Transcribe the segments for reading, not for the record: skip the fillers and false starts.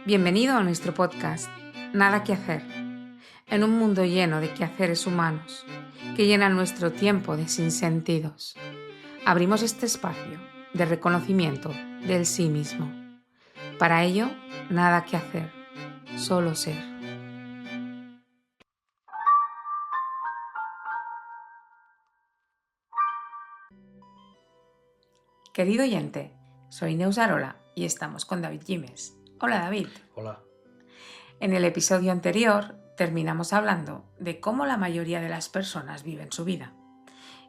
Bienvenido a nuestro podcast, Nada que hacer, en un mundo lleno de quehaceres humanos que llenan nuestro tiempo de sinsentidos. Abrimos este espacio de reconocimiento del sí mismo. Para ello, nada que hacer, solo ser. Querido oyente, soy Neus Arola y estamos con David Gimes. Hola David. Hola. En el episodio anterior terminamos hablando de cómo la mayoría de las personas viven su vida.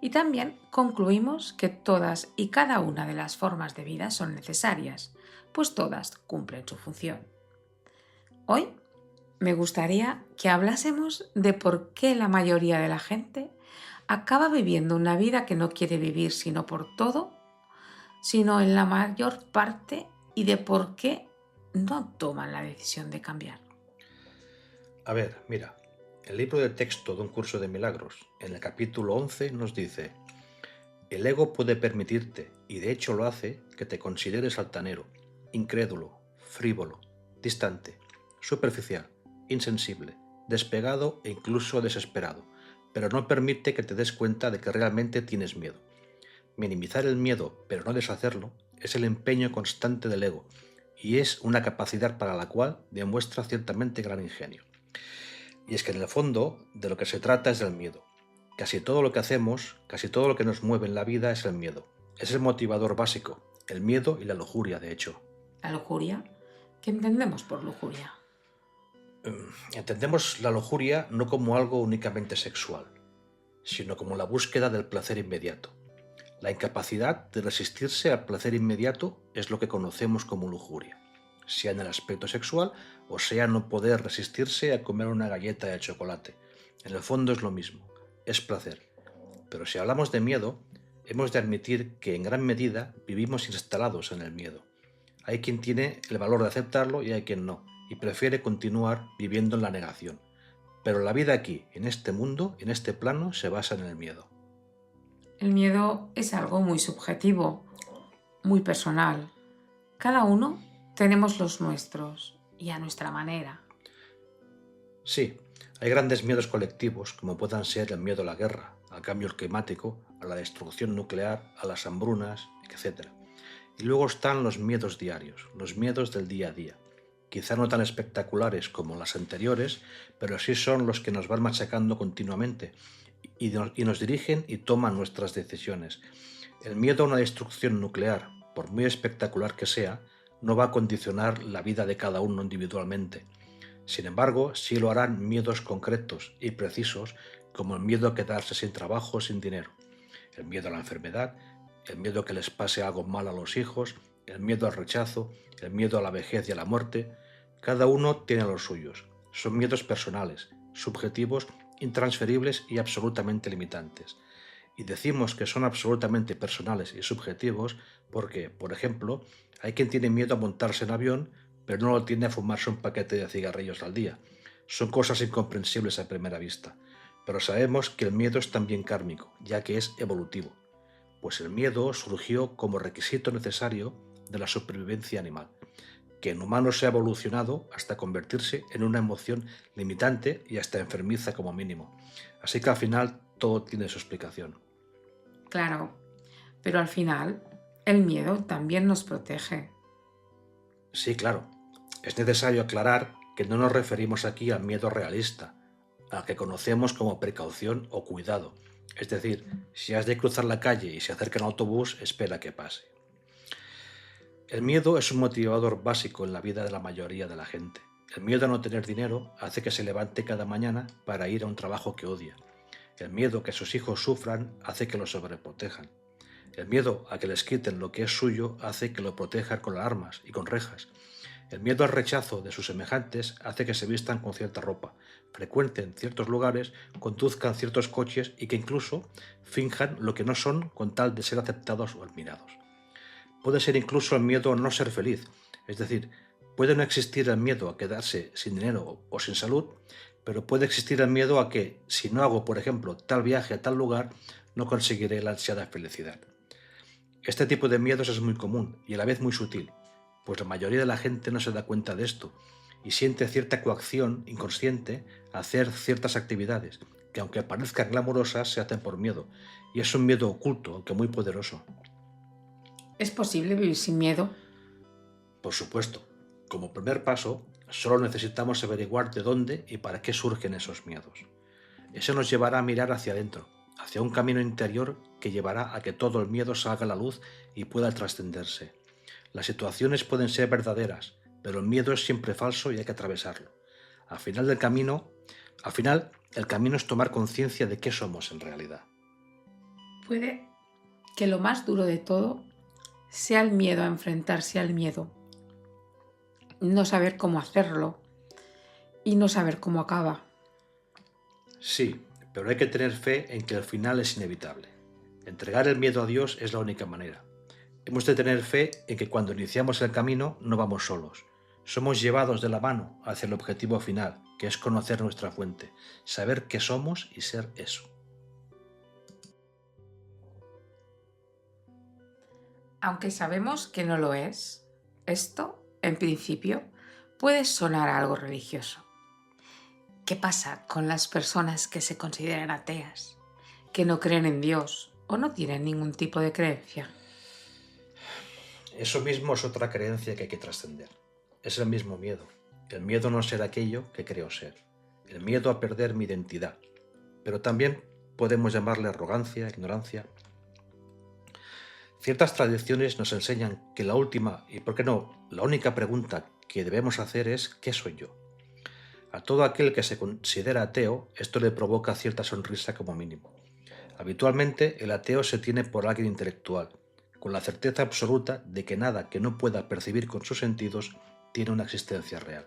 Y también concluimos que todas y cada una de las formas de vida son necesarias, pues todas cumplen su función. Hoy me gustaría que hablásemos de por qué la mayoría de la gente acaba viviendo una vida que no quiere vivir sino por todo, sino en la mayor parte, y de por qué no toman la decisión de cambiar. A ver, mira, el libro de texto de un curso de milagros, en el capítulo 11 nos dice: el ego puede permitirte, y de hecho lo hace, que te consideres altanero, incrédulo, frívolo, distante, superficial, insensible, despegado e incluso desesperado, pero no permite que te des cuenta de que realmente tienes miedo. Minimizar el miedo, pero no deshacerlo, es el empeño constante del ego, y es una capacidad para la cual demuestra ciertamente gran ingenio. Y es que en el fondo de lo que se trata es del miedo. Casi todo lo que hacemos, casi todo lo que nos mueve en la vida es el miedo. Es el motivador básico, el miedo y la lujuria, de hecho. ¿La lujuria? ¿Qué entendemos por lujuria? Entendemos la lujuria no como algo únicamente sexual, sino como la búsqueda del placer inmediato. La incapacidad de resistirse al placer inmediato es lo que conocemos como lujuria, sea en el aspecto sexual o sea no poder resistirse a comer una galleta de chocolate. En el fondo es lo mismo, es placer. Pero si hablamos de miedo, hemos de admitir que en gran medida vivimos instalados en el miedo. Hay quien tiene el valor de aceptarlo y hay quien no, y prefiere continuar viviendo en la negación. Pero la vida aquí, en este mundo, en este plano, se basa en el miedo. El miedo es algo muy subjetivo, muy personal. Cada uno tenemos los nuestros y a nuestra manera. Sí, hay grandes miedos colectivos, como puedan ser el miedo a la guerra, al cambio climático, a la destrucción nuclear, a las hambrunas, etc. Y luego están los miedos diarios, los miedos del día a día. Quizá no tan espectaculares como las anteriores, pero sí son los que nos van machacando continuamente y nos dirigen y toman nuestras decisiones. El miedo a una destrucción nuclear, por muy espectacular que sea, no va a condicionar la vida de cada uno individualmente. Sin embargo, sí lo harán miedos concretos y precisos, como el miedo a quedarse sin trabajo o sin dinero, el miedo a la enfermedad, el miedo a que les pase algo mal a los hijos, el miedo al rechazo, el miedo a la vejez y a la muerte. Cada uno tiene los suyos. Son miedos personales, subjetivos, intransferibles y absolutamente limitantes. Y decimos que son absolutamente personales y subjetivos porque, por ejemplo, hay quien tiene miedo a montarse en avión, pero no lo tiene a fumarse un paquete de cigarrillos al día. Son cosas incomprensibles a primera vista, pero sabemos que el miedo es también kármico, ya que es evolutivo, pues el miedo surgió como requisito necesario de la supervivencia animal, que en humanos se ha evolucionado hasta convertirse en una emoción limitante y hasta enfermiza como mínimo. Así que al final todo tiene su explicación. Claro, pero al final el miedo también nos protege. Sí, claro. Es necesario aclarar que no nos referimos aquí al miedo realista, al que conocemos como precaución o cuidado. Es decir, si has de cruzar la calle y se acerca un autobús, espera que pase. El miedo es un motivador básico en la vida de la mayoría de la gente. El miedo a no tener dinero hace que se levante cada mañana para ir a un trabajo que odia. El miedo a que sus hijos sufran hace que lo sobreprotejan. El miedo a que les quiten lo que es suyo hace que lo protejan con armas y con rejas. El miedo al rechazo de sus semejantes hace que se vistan con cierta ropa, frecuenten ciertos lugares, conduzcan ciertos coches y que incluso finjan lo que no son con tal de ser aceptados o admirados. Puede ser incluso el miedo a no ser feliz, es decir, puede no existir el miedo a quedarse sin dinero o sin salud, pero puede existir el miedo a que, si no hago, por ejemplo, tal viaje a tal lugar, no conseguiré la ansiada felicidad. Este tipo de miedos es muy común y a la vez muy sutil, pues la mayoría de la gente no se da cuenta de esto y siente cierta coacción inconsciente a hacer ciertas actividades que, aunque parezcan glamurosas, se hacen por miedo, y es un miedo oculto, aunque muy poderoso. ¿Es posible vivir sin miedo? Por supuesto, como primer paso, solo necesitamos averiguar de dónde y para qué surgen esos miedos. Eso nos llevará a mirar hacia adentro, hacia un camino interior que llevará a que todo el miedo salga a la luz y pueda trascenderse. Las situaciones pueden ser verdaderas, pero el miedo es siempre falso y hay que atravesarlo. Al final, el camino es tomar conciencia de qué somos en realidad. Puede que lo más duro de todo sea el miedo a enfrentarse al miedo, no saber cómo hacerlo y no saber cómo acaba. Sí, pero hay que tener fe en que el final es inevitable. Entregar el miedo a Dios es la única manera. Hemos de tener fe en que cuando iniciamos el camino no vamos solos. Somos llevados de la mano hacia el objetivo final, que es conocer nuestra fuente, saber qué somos y ser eso. Aunque sabemos que no lo es, esto, en principio, puede sonar a algo religioso. ¿Qué pasa con las personas que se consideran ateas, que no creen en Dios o no tienen ningún tipo de creencia? Eso mismo es otra creencia que hay que trascender. Es el mismo miedo. El miedo a no ser aquello que creo ser. El miedo a perder mi identidad. Pero también podemos llamarle arrogancia, ignorancia. Ciertas tradiciones nos enseñan que la última, y por qué no, la única pregunta que debemos hacer es ¿qué soy yo? A todo aquel que se considera ateo, esto le provoca cierta sonrisa como mínimo. Habitualmente, el ateo se tiene por alguien intelectual, con la certeza absoluta de que nada que no pueda percibir con sus sentidos tiene una existencia real.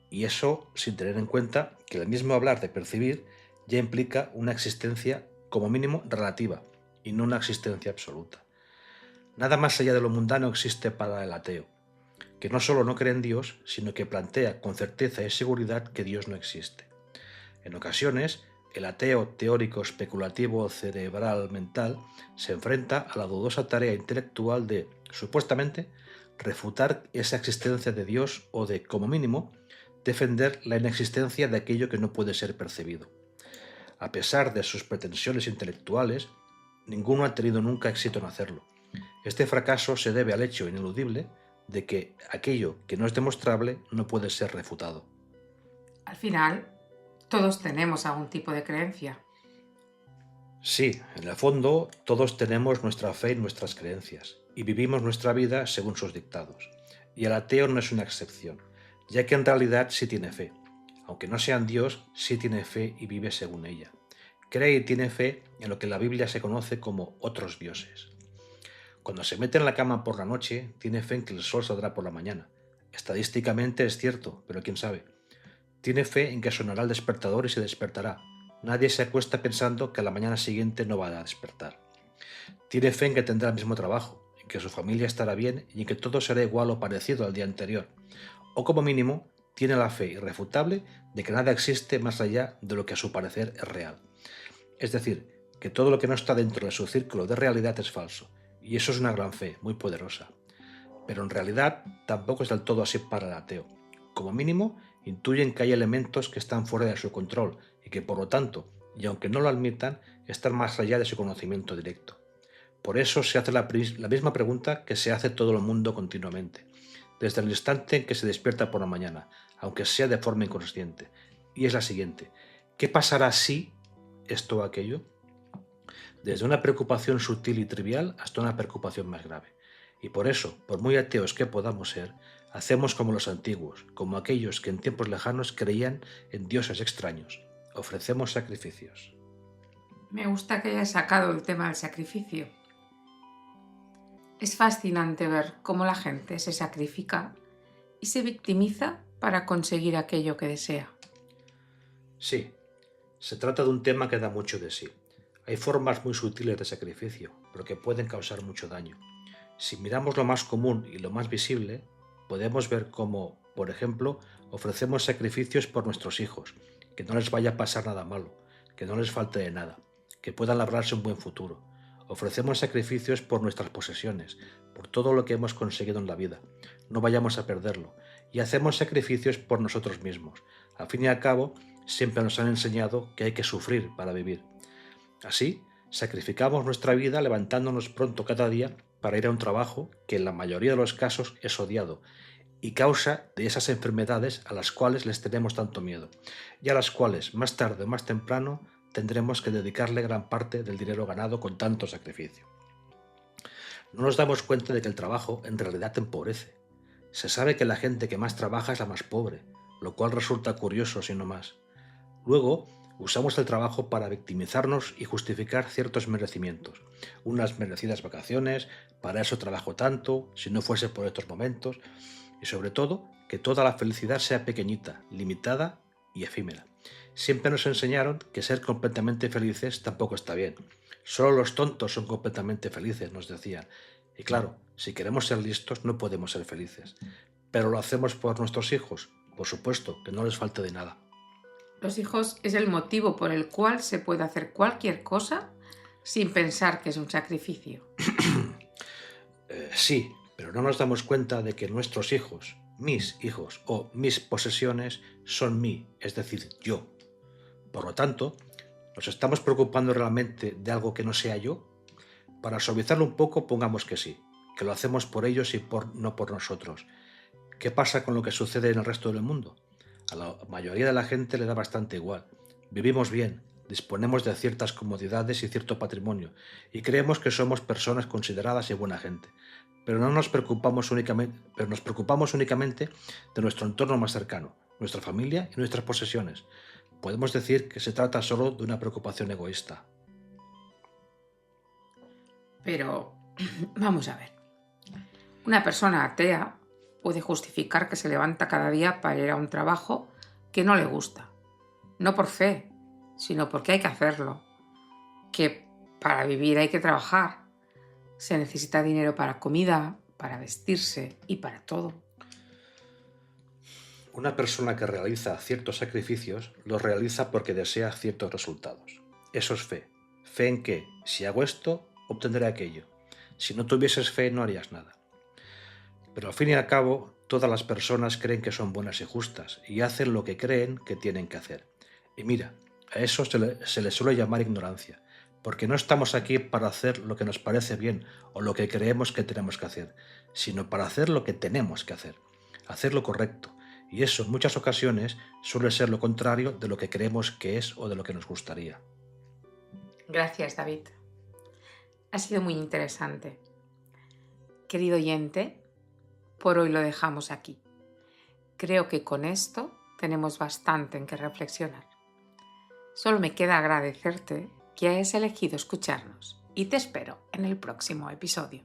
Y eso sin tener en cuenta que el mismo hablar de percibir ya implica una existencia como mínimo relativa y no una existencia absoluta. Nada más allá de lo mundano existe para el ateo, que no solo no cree en Dios, sino que plantea con certeza y seguridad que Dios no existe. En ocasiones, el ateo teórico especulativo cerebral mental se enfrenta a la dudosa tarea intelectual de, supuestamente, refutar esa existencia de Dios o de, como mínimo, defender la inexistencia de aquello que no puede ser percibido. A pesar de sus pretensiones intelectuales, ninguno ha tenido nunca éxito en hacerlo. Este fracaso se debe al hecho ineludible de que aquello que no es demostrable no puede ser refutado. Al final, todos tenemos algún tipo de creencia. Sí, en el fondo todos tenemos nuestra fe y nuestras creencias, y vivimos nuestra vida según sus dictados. Y el ateo no es una excepción, ya que en realidad sí tiene fe. Aunque no sea en Dios, sí tiene fe y vive según ella. Cree y tiene fe en lo que en la Biblia se conoce como otros dioses. Cuando se mete en la cama por la noche, tiene fe en que el sol saldrá por la mañana. Estadísticamente es cierto, pero quién sabe. Tiene fe en que sonará el despertador y se despertará. Nadie se acuesta pensando que a la mañana siguiente no va a despertar. Tiene fe en que tendrá el mismo trabajo, en que su familia estará bien y en que todo será igual o parecido al día anterior. O como mínimo, tiene la fe irrefutable de que nada existe más allá de lo que a su parecer es real. Es decir, que todo lo que no está dentro de su círculo de realidad es falso. Y eso es una gran fe, muy poderosa. Pero en realidad tampoco es del todo así para el ateo. Como mínimo, intuyen que hay elementos que están fuera de su control y que por lo tanto, y aunque no lo admitan, están más allá de su conocimiento directo. Por eso se hace la misma pregunta que se hace todo el mundo continuamente, desde el instante en que se despierta por la mañana, aunque sea de forma inconsciente. Y es la siguiente: ¿qué pasará si esto o aquello? Desde una preocupación sutil y trivial hasta una preocupación más grave. Y por eso, por muy ateos que podamos ser, hacemos como los antiguos, como aquellos que en tiempos lejanos creían en dioses extraños. Ofrecemos sacrificios. Me gusta que hayas sacado el tema del sacrificio. Es fascinante ver cómo la gente se sacrifica y se victimiza para conseguir aquello que desea. Sí, se trata de un tema que da mucho de sí. Hay formas muy sutiles de sacrificio, pero que pueden causar mucho daño. Si miramos lo más común y lo más visible, podemos ver cómo, por ejemplo, ofrecemos sacrificios por nuestros hijos, que no les vaya a pasar nada malo, que no les falte de nada, que puedan labrarse un buen futuro. Ofrecemos sacrificios por nuestras posesiones, por todo lo que hemos conseguido en la vida. no vayamos a perderlo, y hacemos sacrificios por nosotros mismos. Al fin y al cabo, siempre nos han enseñado que hay que sufrir para vivir. Así, sacrificamos nuestra vida levantándonos pronto cada día para ir a un trabajo que en la mayoría de los casos es odiado y causa de esas enfermedades a las cuales les tenemos tanto miedo y a las cuales más tarde o más temprano tendremos que dedicarle gran parte del dinero ganado con tanto sacrificio. No nos damos cuenta de que el trabajo en realidad empobrece. Se sabe que la gente que más trabaja es la más pobre, lo cual resulta curioso si no más. Luego, usamos el trabajo para victimizarnos y justificar ciertos merecimientos. Unas merecidas vacaciones, para eso trabajo tanto, si no fuese por estos momentos, y sobre todo, que toda la felicidad sea pequeñita, limitada y efímera. Siempre nos enseñaron que ser completamente felices tampoco está bien. Solo los tontos son completamente felices, nos decían. Y claro, si queremos ser listos no podemos ser felices. Pero lo hacemos por nuestros hijos. Por supuesto, que no les falte de nada. Los hijos es el motivo por el cual se puede hacer cualquier cosa sin pensar que es un sacrificio. Sí, pero no nos damos cuenta de que nuestros hijos, mis hijos o mis posesiones son mí, es decir, yo. Por lo tanto, ¿nos estamos preocupando realmente de algo que no sea yo? Para suavizarlo un poco, pongamos que sí, que lo hacemos por ellos y no por nosotros. ¿Qué pasa con lo que sucede en el resto del mundo? A la mayoría de la gente le da bastante igual. Vivimos bien, disponemos de ciertas comodidades y cierto patrimonio, y creemos que somos personas consideradas y buena gente. Pero nos preocupamos únicamente de nuestro entorno más cercano, nuestra familia y nuestras posesiones. Podemos decir que se trata solo de una preocupación egoísta. Pero vamos a ver. Una persona atea puede justificar que se levanta cada día para ir a un trabajo que no le gusta. No por fe, sino porque hay que hacerlo. Que para vivir hay que trabajar. Se necesita dinero para comida, para vestirse y para todo. Una persona que realiza ciertos sacrificios los realiza porque desea ciertos resultados. Eso es fe. Fe en que, si hago esto, obtendré aquello. Si no tuvieses fe, no harías nada. Pero al fin y al cabo, todas las personas creen que son buenas y justas y hacen lo que creen que tienen que hacer. Y mira, a eso se le suele llamar ignorancia, porque no estamos aquí para hacer lo que nos parece bien o lo que creemos que tenemos que hacer, sino para hacer lo que tenemos que hacer lo correcto. Y eso en muchas ocasiones suele ser lo contrario de lo que creemos que es o de lo que nos gustaría. Gracias, David. Ha sido muy interesante. Querido oyente, por hoy lo dejamos aquí. Creo que con esto tenemos bastante en que reflexionar. Solo me queda agradecerte que hayas elegido escucharnos y te espero en el próximo episodio.